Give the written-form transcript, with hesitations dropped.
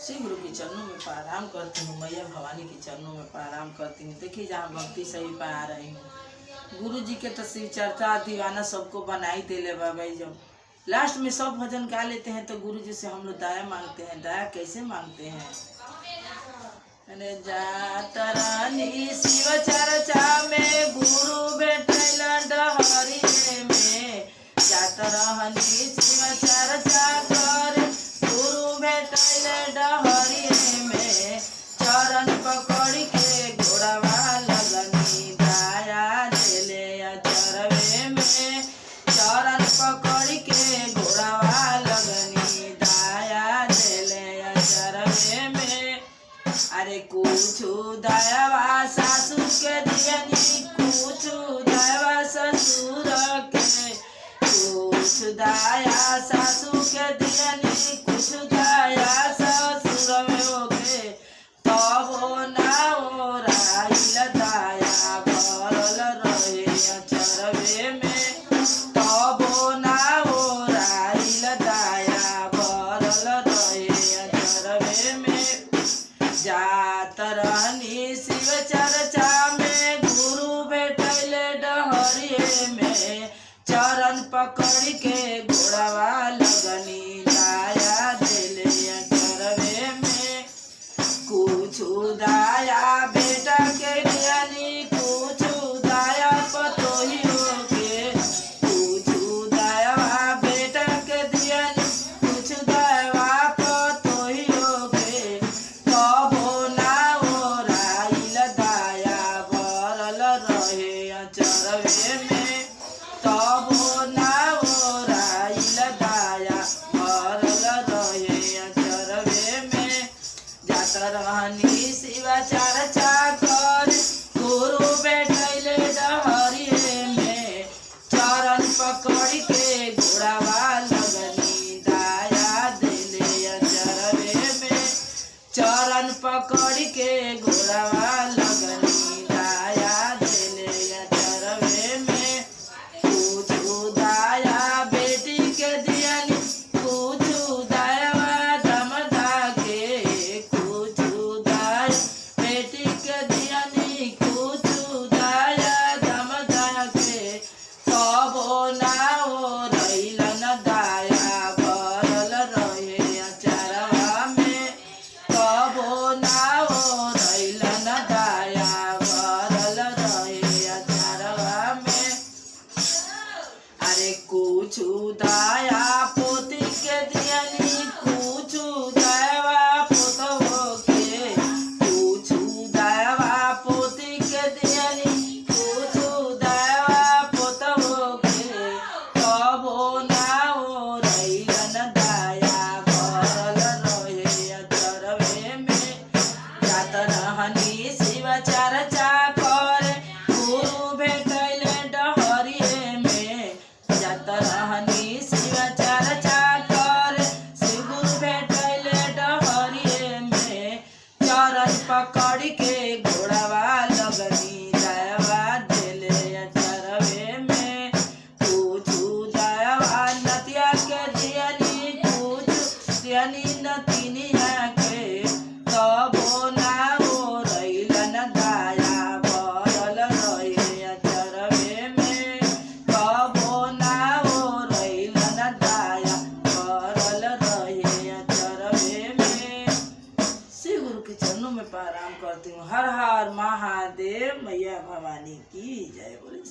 श्री गुरु के चरणों में प्रणाम करती हूँ। मैया भवानी के चरणों में प्रणाम करती हूँ। देखिए जहाँ भक्ति सही पा रही हूँ। गुरु जी के तो शिव चर्चा दीवाना सबको बनाई देले बाबा। जब लास्ट में सब भजन गा लेते हैं तो गुरु जी से हम लोग दया मांगते हैं। दया कैसे मांगते हैं? अरे जात रानी शिव चर्चा में गुरु बैठल डहरिए में। जात रानी शिव चर्चा कर गुरु बैठल डहरिए में। चरण पकड़ के घोड़वा लगनी दाया देले अचरवे में। चरण पकड़ के घोड़वा लगनी दाया देले अचरवे में। अरे कुछु दयावा सासू के दियनी, कुछु दयावा ससुर के। कुछु दया सासू के दियनी, कुछु दया ससुर में होके। तबो ना ओराइल दया भरल रहे अचरवे में। तबो ना ओराइल दया भरल रहे अचरवे में। जात रहनी शिव चर्चा में गुरु बैठल डहरिए में। चरण पकड़ के घोड़वा लगनी दाया देले अचरवे में। कुछु दाया बेटा के दियनी, कुछु दाया पतोहियों के। कुछु दाया बेटा के दियनी, कुछु दाया पतोहियों के। तबो ना ओराइल दया भरल रहे अचरवे में। तबो ना ओराइल दया भरल रहे अचरवे में। जात रहनी शिव चर्चा कर गुरु बैठल डहरिए में। चरण पकड़ के घोड़वा लगनी दाया देले अचरवे में। चरण पकड़ के घोड़वा लगनी दाया देले अचरवे में। कुछु दाया बेटी के दियनी, कुछु दाया दमदा के। कुछु दाया बेटी के दियनी, कुछु दाया दमदा के। तबो ना ओराइल दया भरल रहे अचरवा में। तबो ना ओराइल दया भरल रहे अचरवा में। अरे कुछु दाया पोती के दियनी, कुछु दाया पोतवो के। कुछु दाया पोती के दियनी, कुछु दाया पोतवो के। तबो ना ओराइल दया भरल रहे अचरवे में। जात रहनी शिव चर्चा कर गुरु बैठल डहरिए में। जात रहनी शिव चर्चा कर शिव गुरु बैठल डहरिए में। चरण पकड़ के घोड़वा लगनी दयावा देले अचरवे में। कुछु दयावा नतिया के दियनी, कुछु दियनी नतिनिया के। तबो ना ओराइल दया भरल रहे अचरवे में। तबो ना ओराइल दया भरल रहे अचरवे में। श्री गुरु के चरणों में प्रणाम करती हूँ। हर हर महादेव। मैया भवानी की जय। बोले।